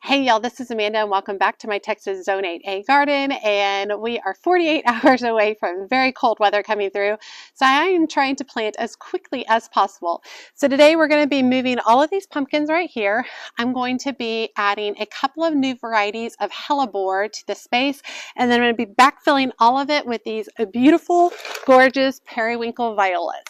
Hey y'all, this is Amanda and welcome back to my Texas Zone 8A garden, and we are 48 hours away from very cold weather coming through, so I am trying to plant as quickly as possible. So today we're going to be moving all of these pumpkins right here. I'm going to be adding a couple of new varieties of Hellebore to the space, and then I'm going to be backfilling all of it with these beautiful, gorgeous periwinkle violas.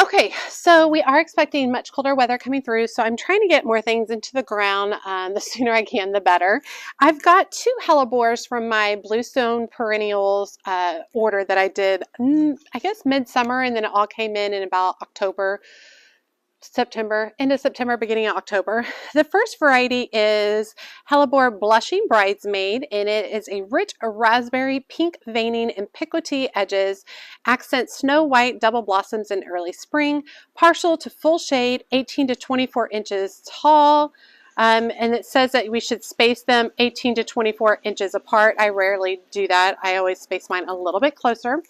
Okay, so we are expecting much colder weather coming through, so I'm trying to get more things into the ground. The sooner I can, the better. I've got two Hellebores from my Bluestone Perennials order that I did, I guess, midsummer, and then it all came in about October, end of September, beginning of October. The first variety is Hellebore Blushing Bridesmaid, and it is a rich raspberry pink veining and picoty edges, accent snow white double blossoms in early spring, partial to full shade, 18 to 24 inches tall. And it says that we should space them 18 to 24 inches apart. I rarely do that. I always space mine a little bit closer.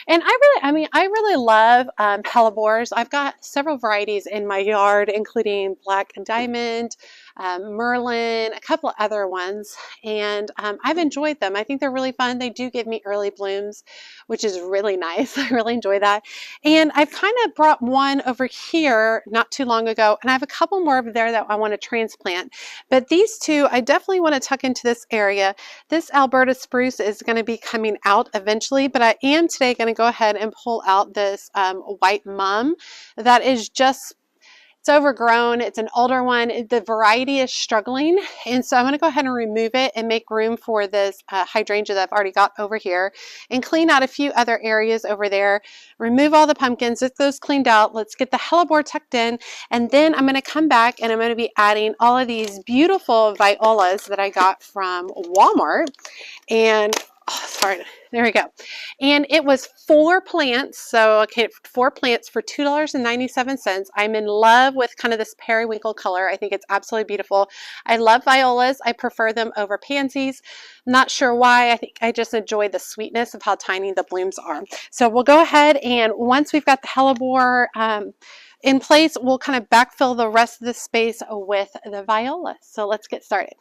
And I really love Hellebores. I've got several varieties in my yard, including Black Diamond, Merlin, a couple of other ones, and I've enjoyed them. I think they're really fun. They do give me early blooms, which is really nice. I really enjoy that. And I've kind of brought one over here not too long ago, and I have a couple more over there that I want to transplant. But these two, I definitely want to tuck into this area. This Alberta spruce is going to be coming out eventually, but I am today going to go ahead and pull out this white mum that is just, it's overgrown. It's an older one. The variety is struggling, and so I'm going to go ahead and remove it and make room for this hydrangea that I've already got over here, and clean out a few other areas over there. Remove all the pumpkins, get those cleaned out. Let's get the Hellebore tucked in, and then I'm going to come back and I'm going to be adding all of these beautiful violas that I got from Walmart. And sorry, there we go. And it was 4 plants, so okay, 4 plants for $2.97. I'm in love with kind of this periwinkle color. I think it's absolutely beautiful. I love violas. I prefer them over pansies. Not sure why. I think I just enjoy the sweetness of how tiny the blooms are. So we'll go ahead, and once we've got the Hellebore in place, we'll kind of backfill the rest of the space with the violas. So let's get started.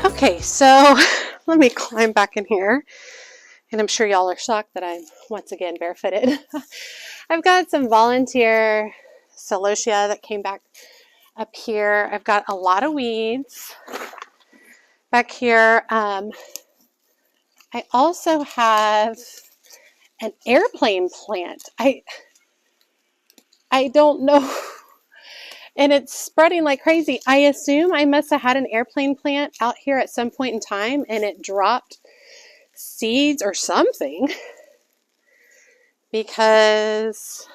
Okay, so let me climb back in here, and I'm sure y'all are shocked that I'm once again barefooted. I've got some volunteer celosia that came back up here. I've got a lot of weeds back here. I also have an airplane plant. I don't know. And it's spreading like crazy. I assume I must have had an airplane plant out here at some point in time, and it dropped seeds or something, because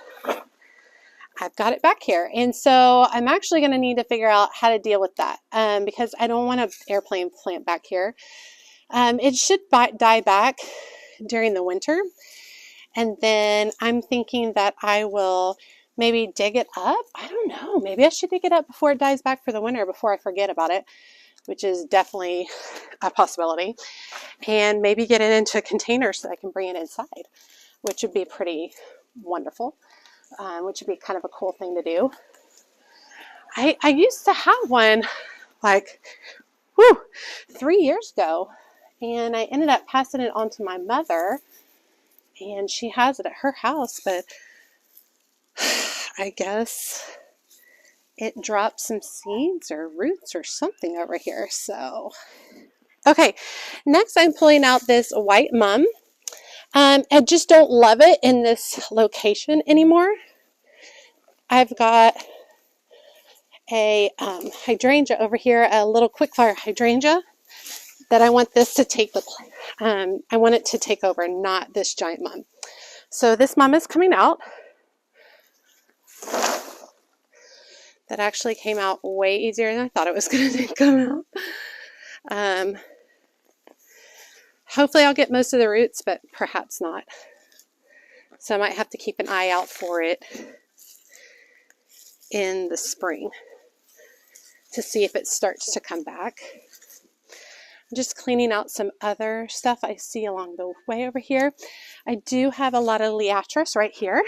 I've got it back here. And so I'm actually going to need to figure out how to deal with that, because I don't want an airplane plant back here. It should die back during the winter. And then I'm thinking that I will maybe dig it up. I don't know. Maybe I should dig it up before it dies back for the winter, before I forget about it, which is definitely a possibility. And maybe get it into a container so I can bring it inside, which would be pretty wonderful, which would be kind of a cool thing to do. I used to have one like 3 years ago, and I ended up passing it on to my mother, and she has it at her house, but I guess it dropped some seeds or roots or something over here. So, okay, next I'm pulling out this white mum. I just don't love it in this location anymore. I've got a hydrangea over here, a little quickfire hydrangea that I want this to take the I want it to take over, not this giant mum. So this mum is coming out. That actually came out way easier than I thought it was going to come out. Hopefully I'll get most of the roots, but perhaps not. So I might have to keep an eye out for it in the spring to see if it starts to come back. I'm just cleaning out some other stuff I see along the way over here. I do have a lot of liatris right here.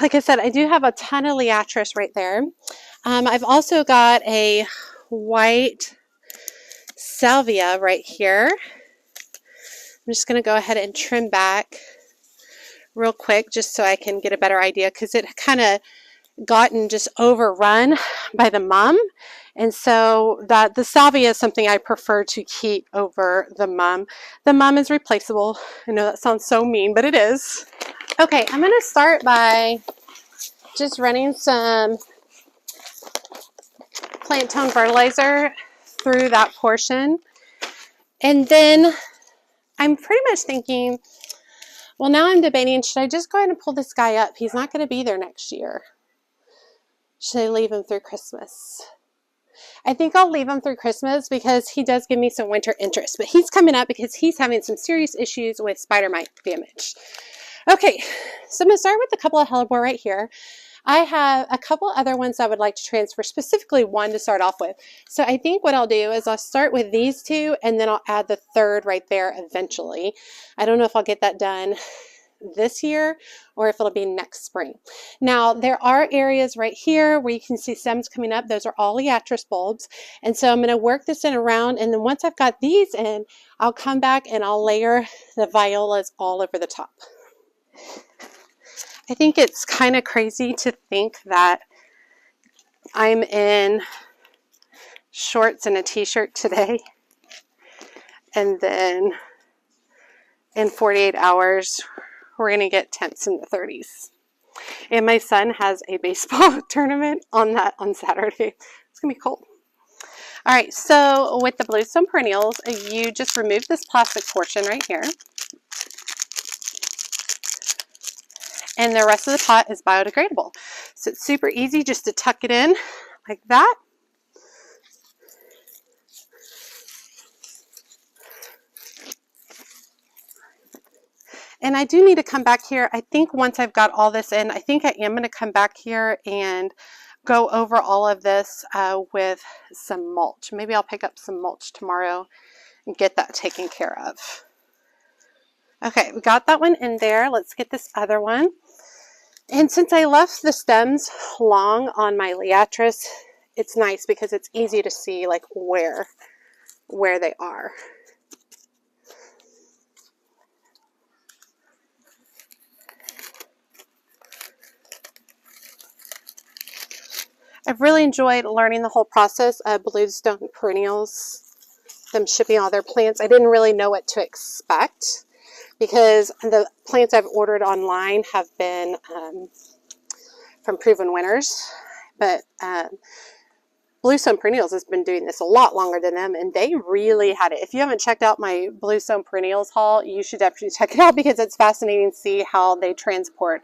Like I said, I do have a ton of liatris right there. I've also got a white salvia right here. I'm just going to go ahead and trim back real quick just so I can get a better idea, because it kind of gotten just overrun by the mum, and so that the salvia is something I prefer to keep over the mum. The mum is replaceable. I know that sounds so mean, but it is. Okay, I'm going to start by just running some plant tone fertilizer through that portion, and then I'm pretty much thinking, well, now I'm debating, should I just go ahead and pull this guy up? He's not going to be there next year. Should I leave him through Christmas? I think I'll leave him through Christmas because he does give me some winter interest, but he's coming up because he's having some serious issues with spider mite damage. Okay, so I'm going to start with a couple of Hellebore right here. I have a couple other ones I would like to transfer, specifically one to start off with. So I think what I'll do is I'll start with these two, and then I'll add the third right there eventually. I don't know if I'll get that done this year or if it'll be next spring. Now there are areas right here where you can see stems coming up. Those are all liatris bulbs, and so I'm going to work this in around, and then once I've got these in, I'll come back and I'll layer the violas all over the top. I think it's kind of crazy to think that I'm in shorts and a t-shirt today, and then in 48 hours we're going to get temps in the 30s. And my son has a baseball tournament on Saturday. It's going to be cold. All right, so with the bluestone perennials, you just remove this plastic portion right here. And the rest of the pot is biodegradable. So it's super easy just to tuck it in like that. And I do need to come back here. I think once I've got all this in, I think I am going to come back here and go over all of this with some mulch. Maybe I'll pick up some mulch tomorrow and get that taken care of. Okay, we got that one in there. Let's get this other one. And since I left the stems long on my liatris, it's nice because it's easy to see like where they are. I've really enjoyed learning the whole process of bluestone perennials, them shipping all their plants. I didn't really know what to expect because the plants I've ordered online have been from proven winners, but Bluestone Perennials has been doing this a lot longer than them, and they really had it. If you haven't checked out my Bluestone Perennials haul, you should definitely check it out because it's fascinating to see how they transport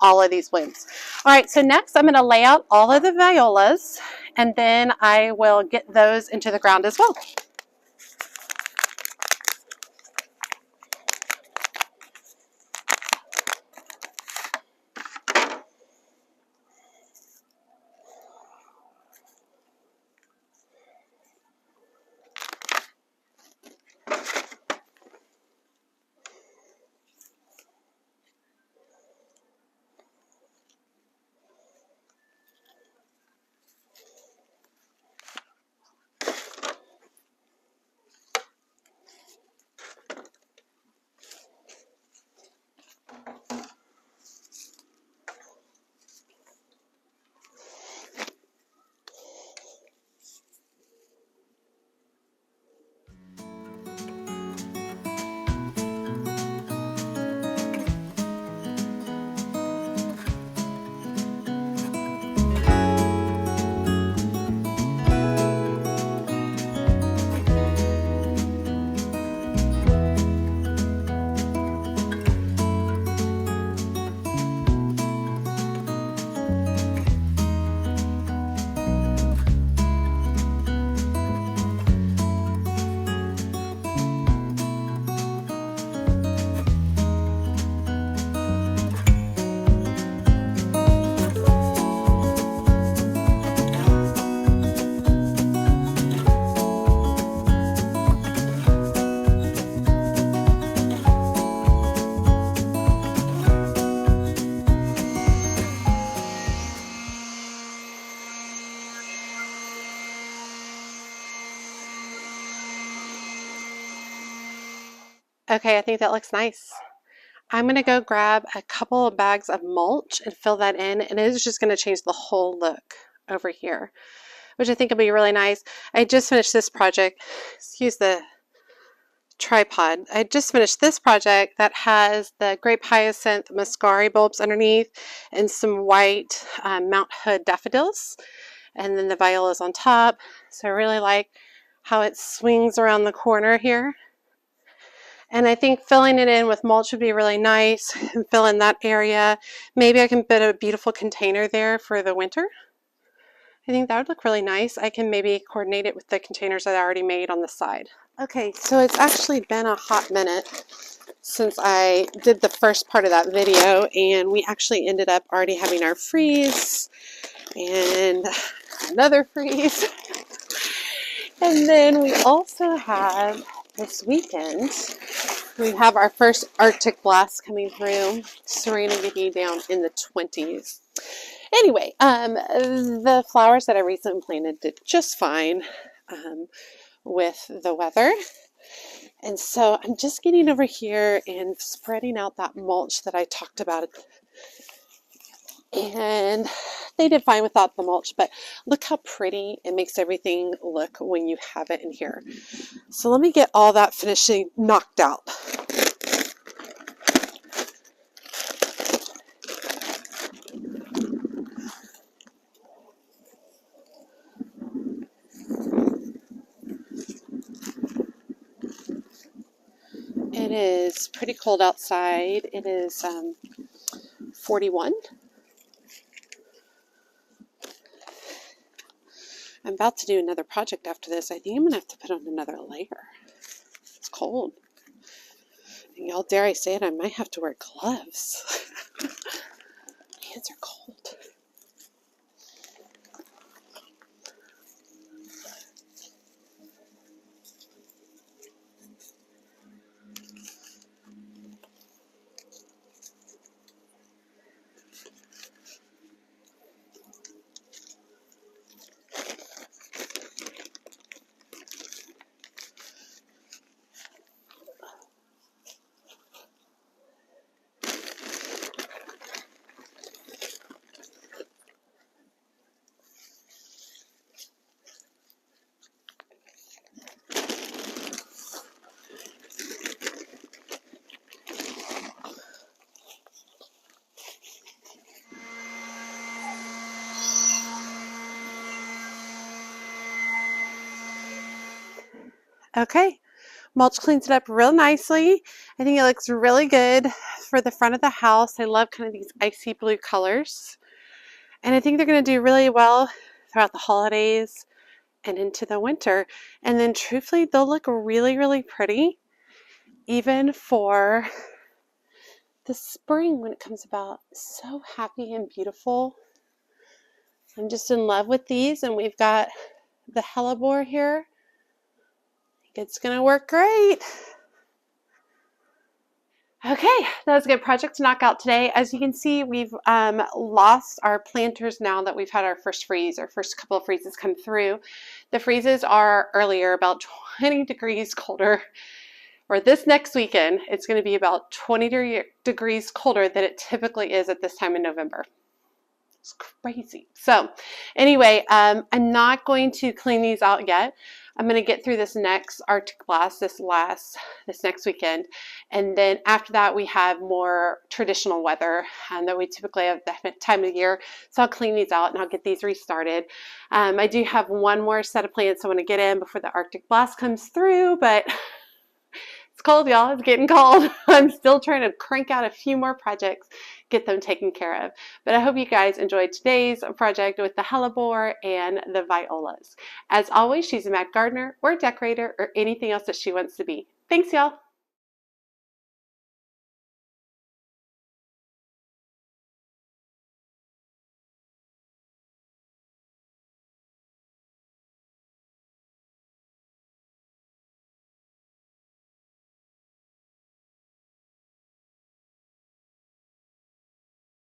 all of these blooms. All right, so next I'm going to lay out all of the violas, and then I will get those into the ground as well. Okay, I think that looks nice. I'm going to go grab a couple of bags of mulch and fill that in, and it is just going to change the whole look over here, which I think will be really nice. I just finished this project. Excuse the tripod. I just finished this project that has the grape hyacinth mascari bulbs underneath and some white Mount Hood daffodils, and then the violas on top. So I really like how it swings around the corner here. And I think filling it in with mulch would be really nice and fill in that area. Maybe I can put a beautiful container there for the winter. I think that would look really nice. I can maybe coordinate it with the containers that I already made on the side. Okay, so it's actually been a hot minute since I did the first part of that video, and we actually ended up already having our freeze and another freeze. And then we also have this weekend, we have our first Arctic blast coming through, so we're going to be down in the 20s. Anyway, the flowers that I recently planted did just fine with the weather. And so I'm just getting over here and spreading out that mulch that I talked about. And they did fine without the mulch, but look how pretty it makes everything look when you have it in here. So let me get all that finishing knocked out. It is pretty cold outside. It is 41. I'm about to do another project after this. I think I'm going to have to put on another layer. It's cold. And y'all, dare I say it, I might have to wear gloves. My hands are cold. Okay, mulch cleans it up real nicely. I think it looks really good for the front of the house. I love kind of these icy blue colors. And I think they're going to do really well throughout the holidays and into the winter. And then truthfully, they'll look really, really pretty even for the spring when it comes about. So happy and beautiful. I'm just in love with these, and we've got the Hellebore here. It's going to work great. Okay, that was a good project to knock out today. As you can see, we've lost our planters now that we've had our first freeze, our first couple of freezes come through. The freezes are earlier, about 20 degrees colder. Or this next weekend, it's going to be about 20 degrees colder than it typically is at this time in November. It's crazy. So anyway, I'm not going to clean these out yet. I'm going to get through this next Arctic blast this next weekend, and then after that we have more traditional weather that we typically have that time of year. So I'll clean these out and I'll get these restarted. I do have one more set of plants I want to get in before the Arctic blast comes through, but it's cold, y'all. It's getting cold. I'm still trying to crank out a few more projects, get them taken care of. But I hope you guys enjoyed today's project with the Hellebore and the Violas. As always, she's a mad gardener or a decorator or anything else that she wants to be. Thanks, y'all.